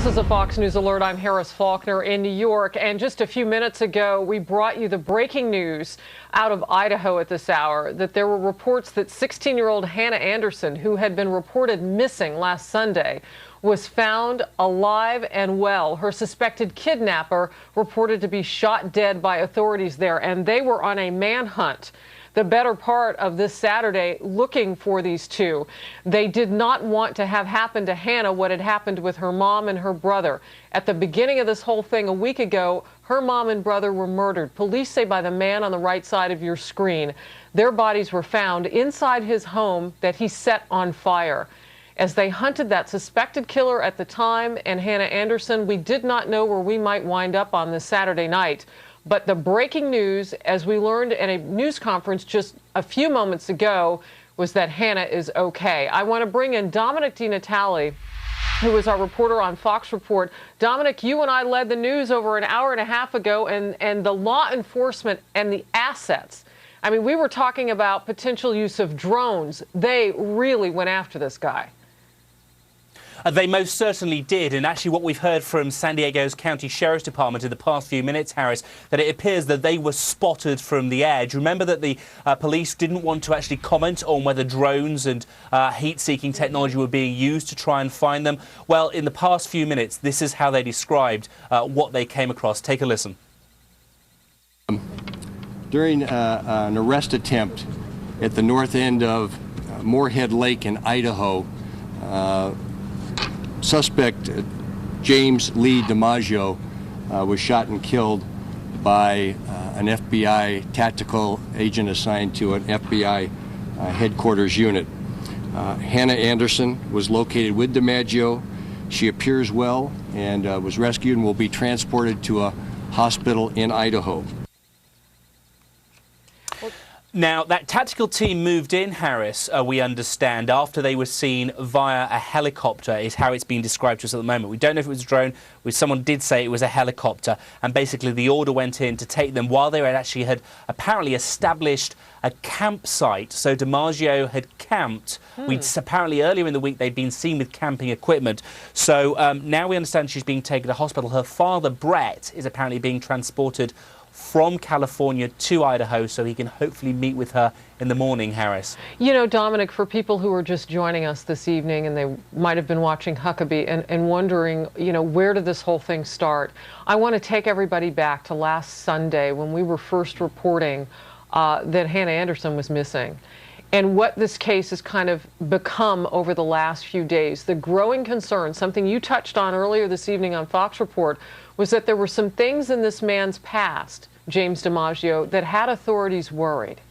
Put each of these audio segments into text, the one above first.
This is a Fox News alert. I'm Harris Faulkner in New York. And just a few minutes ago, we brought you the breaking news out of Idaho at this hour that there were reports that 16-year-old Hannah Anderson, who had been reported missing last Sunday, was found alive and well. Her suspected kidnapper reported to be shot dead by authorities there, and they were on a manhunt the better part of this Saturday looking for these two. They did not want to have happen to Hannah what had happened with her mom and her brother. At the beginning of this whole thing a week ago, her mom and brother were murdered. Police say by the man on the right side of your screen. Their bodies were found inside his home that he set on fire. As they hunted that suspected killer at the time and Hannah Anderson, we did not know where we might wind up on this Saturday night. But the breaking news, as we learned at a news conference just a few moments ago, was that Hannah is okay. I want to bring in Dominic DiNatale, who is our reporter on Fox Report. Dominic, you and I led the news over an hour and a half ago, and the law enforcement and the assets. I mean, we were talking about potential use of drones. They really went after this guy. They most certainly did, and actually what we've heard from San Diego's County Sheriff's Department in the past few minutes, Harris, that it appears that they were spotted from the edge. Remember that the police didn't want to actually comment on whether drones and heat-seeking technology were being used to try and find them. Well, in the past few minutes, this is how they described what they came across. Take a listen. During an arrest attempt at the north end of Moorhead Lake in Idaho, suspect James Lee DiMaggio was shot and killed by an FBI tactical agent assigned to an FBI headquarters unit. Hannah Anderson was located with DiMaggio. She appears well and was rescued and will be transported to a hospital in Idaho. Now, that tactical team moved in, Harris, we understand, after they were seen via a helicopter, is how it's being described to us at the moment. We don't know if it was a drone. Someone did say it was a helicopter, and basically the order went in to take them while they had apparently established a campsite. So DiMaggio had camped. Apparently earlier in the week they'd been seen with camping equipment. So now we understand she's being taken to hospital. Her father, Brett, is apparently being transported from California to Idaho so he can hopefully meet with her in the morning, Harris. You know, Dominic, for people who are just joining us this evening and they might have been watching Huckabee and wondering, you know, where did this whole thing start? I want to take everybody back to last Sunday when we were first reporting that Hannah Anderson was missing. And what this case has kind of become over the last few days. The growing concern, something you touched on earlier this evening on Fox Report, was that there were some things in this man's past, James DiMaggio, that had authorities worried.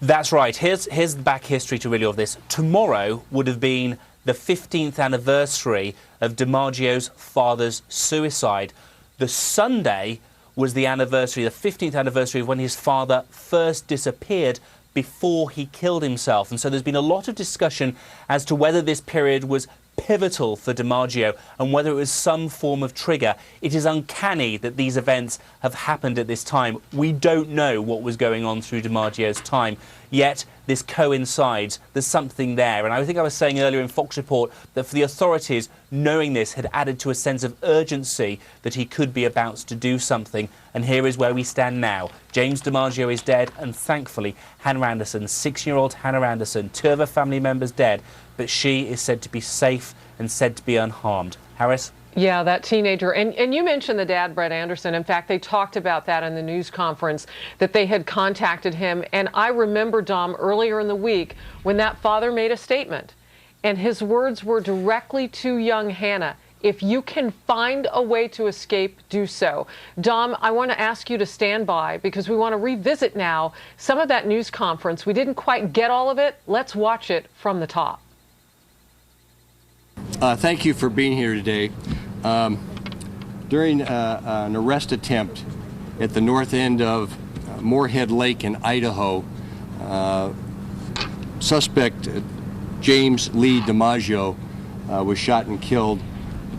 That's right. Here's the back history to really all of this. Tomorrow would have been the 15th anniversary of DiMaggio's father's suicide. The Sunday was the anniversary, the 15th anniversary of when his father first disappeared before he killed himself. And so there's been a lot of discussion as to whether this period was pivotal for DiMaggio and whether it was some form of trigger. It is uncanny that these events have happened at this time. We don't know what was going on through DiMaggio's time, yet this coincides. There's something there. And I think I was saying earlier in Fox Report that for the authorities, knowing this had added to a sense of urgency that he could be about to do something. And here is where we stand now. James DiMaggio is dead, and thankfully Hannah Anderson, 6-year-old Hannah Anderson, 2 of her family members dead, but she is said to be safe and said to be unharmed. Harris? Yeah, that teenager. And you mentioned the dad, Brett Anderson. In fact, they talked about that in the news conference, that they had contacted him. And I remember, Dom, earlier in the week when that father made a statement, and his words were directly to young Hannah. If you can find a way to escape, do so. Dom, I want to ask you to stand by because we want to revisit now some of that news conference. We didn't quite get all of it. Let's watch it from the top. Thank you for being here today. During an arrest attempt at the north end of Moorhead Lake in Idaho, suspect James Lee DiMaggio was shot and killed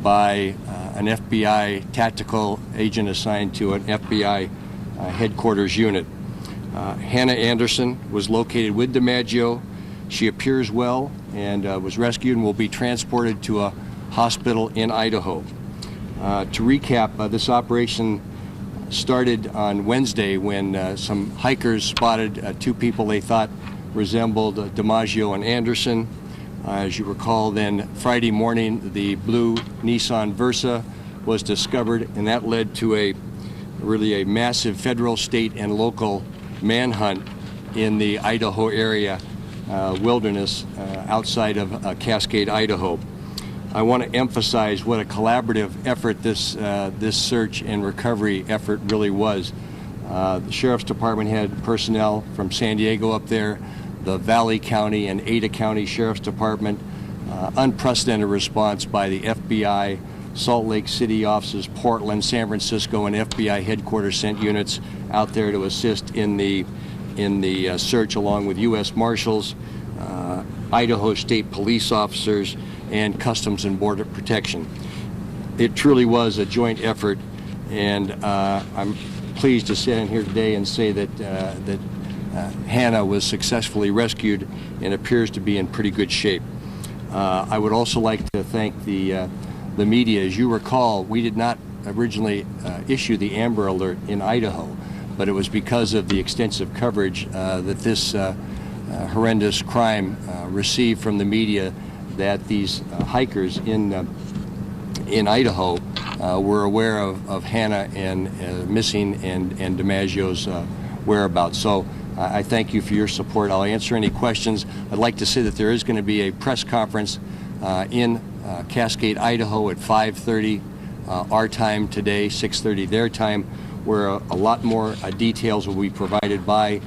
by an FBI tactical agent assigned to an FBI headquarters unit. Hannah Anderson was located with DiMaggio. She appears well and was rescued and will be transported to a Hospital in Idaho. To recap, this operation started on Wednesday when some hikers spotted two people they thought resembled DiMaggio and Anderson. As you recall, then Friday morning the blue Nissan Versa was discovered, and that led to a massive federal, state, and local manhunt in the Idaho area wilderness outside of Cascade, Idaho. I want to emphasize what a collaborative effort this search and recovery effort really was. The Sheriff's Department had personnel from San Diego up there, the Valley County and Ada County Sheriff's Department, unprecedented response by the FBI, Salt Lake City offices, Portland, San Francisco, and FBI headquarters sent units out there to assist in the search, along with U.S. Marshals, Idaho State Police officers, and Customs and Border Protection. It truly was a joint effort, and I'm pleased to sit in here today and say that Hannah was successfully rescued and appears to be in pretty good shape. I would also like to thank the media. As you recall, we did not originally issue the Amber Alert in Idaho, but it was because of the extensive coverage that this horrendous crime received from the media that these hikers in Idaho were aware of Hannah and missing and DiMaggio's whereabouts. So I thank you for your support. I'll answer any questions. I'd like to say that there is going to be a press conference in Cascade, Idaho at 5:30 our time today, 6:30 their time, where a lot more details will be provided by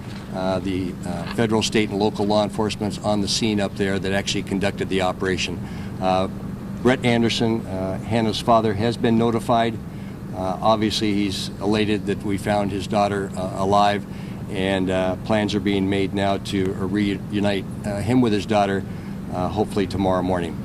the federal, state, and local law enforcement on the scene up there that actually conducted the operation. Brett Anderson, Hannah's father, has been notified. Obviously, he's elated that we found his daughter alive, and plans are being made now to reunite him with his daughter, hopefully tomorrow morning.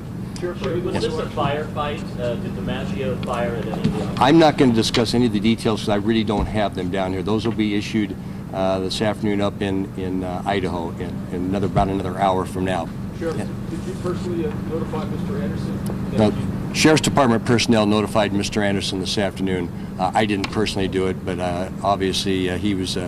Was this a firefight? Did DiMaggio fire at any of the officers? I'm not going to discuss any of the details because I really don't have them down here. Those will be issued this afternoon up in Idaho in about another hour from now. Sheriff, did you personally notify Mr. Anderson? Sheriff's Department personnel notified Mr. Anderson this afternoon. I didn't personally do it, but obviously he was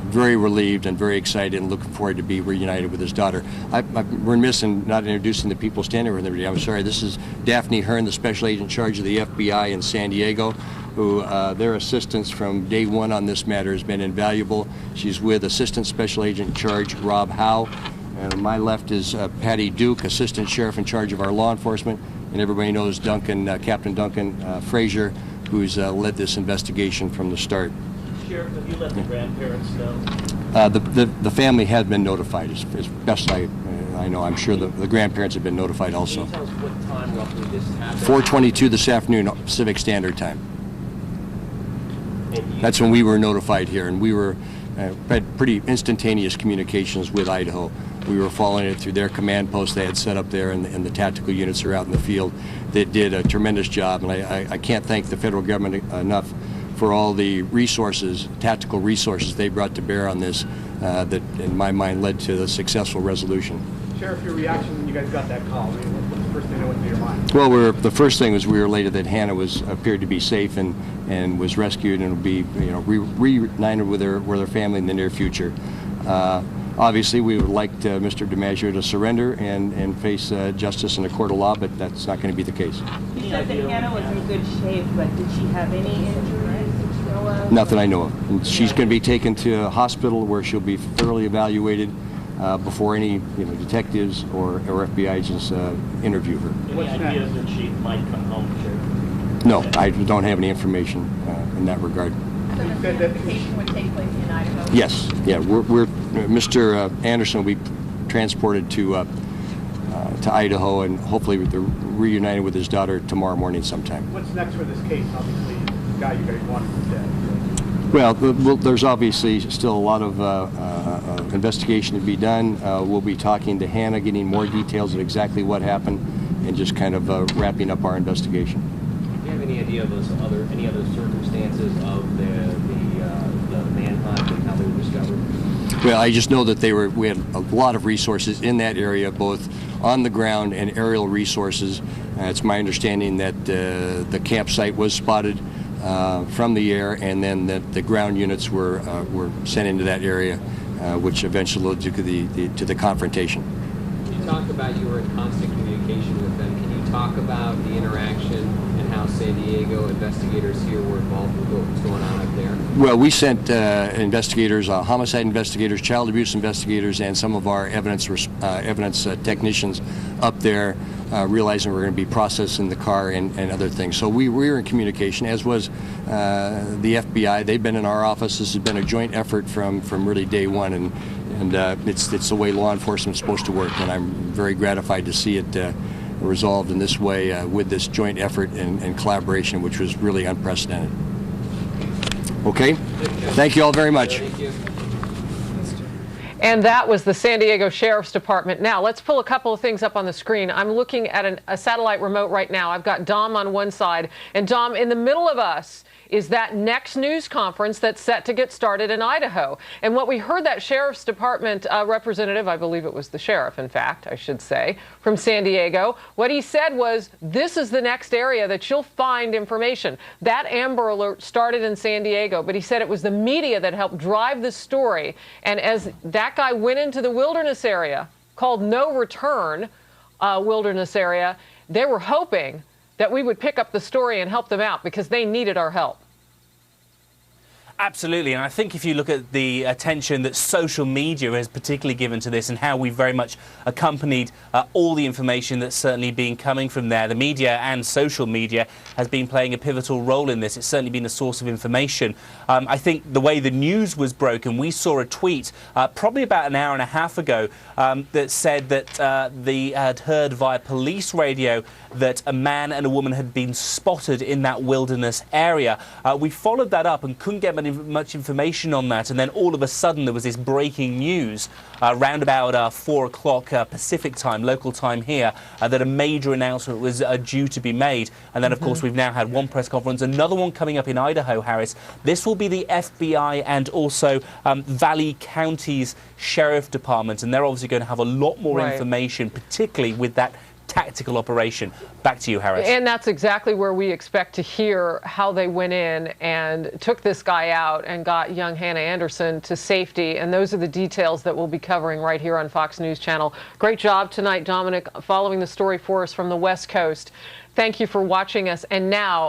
very relieved and very excited and looking forward to be reunited with his daughter. I'm remiss in not introducing the people standing with me. I'm sorry. This is Daphne Hearn, the special agent in charge of the FBI in San Diego, who their assistance from day one on this matter has been invaluable. She's with Assistant Special Agent in charge Rob Howe. And on my left is Patty Duke, Assistant Sheriff in charge of our law enforcement. And everybody knows Captain Duncan Frazier, who's led this investigation from the start. Sheriff, have you let the grandparents know? The family has been notified, as best I know. I'm sure the grandparents have been notified also. Can you tell us what time roughly this happened? 4:22 this afternoon, Pacific Standard Time. That's when we were notified here, and we had pretty instantaneous communications with Idaho. We were following it through their command post they had set up there, and the tactical units are out in the field. They did a tremendous job, and I can't thank the federal government enough for all the resources, tactical resources they brought to bear on this that, in my mind, led to the successful resolution. Sheriff, your reaction when you guys got that call? I mean, what's the first thing that went through your mind? Well, the first thing was we were elated that Hannah appeared to be safe and was rescued and will be reunited with her family in the near future. Obviously, we would like Mr. DiMaggio to surrender and face justice in a court of law, but that's not going to be the case. You said that Hannah was in good shape, but did she have any injuries that you know of? Nothing I know of. And she's going to be taken to a hospital where she'll be thoroughly evaluated before any detectives or FBI agents interview her. Any ideas that she might come home, Sheriff? No, I don't have any information in that regard. So the certification would take place in Idaho? Yes, yeah. Mr. Anderson will be transported to Idaho and hopefully reunited with his daughter tomorrow morning sometime. What's next for this case? Obviously, the guy you guys wanted is dead. Well, there's obviously still a lot of investigation to be done. We'll be talking to Hannah, getting more details of exactly what happened, and just kind of wrapping up our investigation. Do you have any idea of any other circumstances of the manhunt and how they were discovered? Well, I just know that we had a lot of resources in that area, both on the ground and aerial resources. It's my understanding that the campsite was spotted from the air, and then that the ground units were sent into that area, which eventually led to the confrontation. You talk about you were in constant communication with them. Can you talk about the interaction and how San Diego investigators here were involved with what was going on up there? Well, we sent investigators, homicide investigators, child abuse investigators, and some of our evidence technicians up there, realizing we were going to be processing the car and other things. So we were in communication, as was the FBI. They've been in our office. This has been a joint effort from really day one, and it's the way law enforcement is supposed to work. And I'm very gratified to see it resolved in this way with this joint effort and collaboration, which was really unprecedented. Okay? Thank you all very much. And that was the San Diego Sheriff's Department. Now, let's pull a couple of things up on the screen. I'm looking at a satellite remote right now. I've got Dom on one side, and Dom, in the middle of us is that next news conference that's set to get started in Idaho. And what we heard that Sheriff's Department representative, I believe it was the sheriff, in fact, I should say, from San Diego, what he said was, this is the next area that you'll find information. That Amber Alert started in San Diego, but he said it was the media that helped drive the story. And as that guy went into the wilderness area, called No Return wilderness area, they were hoping that we would pick up the story and help them out because they needed our help. Absolutely, and I think if you look at the attention that social media has particularly given to this and how we've very much accompanied all the information that's certainly been coming from there, the media and social media has been playing a pivotal role in this. It's certainly been a source of information. I think the way the news was broken, we saw a tweet probably about an hour and a half ago that said that they had heard via police radio that a man and a woman had been spotted in that wilderness area. We followed that up and couldn't get much information on that, and then all of a sudden there was this breaking news around about 4 o'clock Pacific time, local time here, that a major announcement was due to be made. And then of course we've now had one press conference, another one coming up in Idaho, Harris. This will be the FBI and also Valley County's Sheriff Department, and they're obviously going to have a lot more information, particularly with that tactical operation. Back to you, Harris. And that's exactly where we expect to hear how they went in and took this guy out and got young Hannah Anderson to safety. And those are the details that we'll be covering right here on Fox News Channel. Great job tonight, Dominic, following the story for us from the West Coast. Thank you for watching us. And now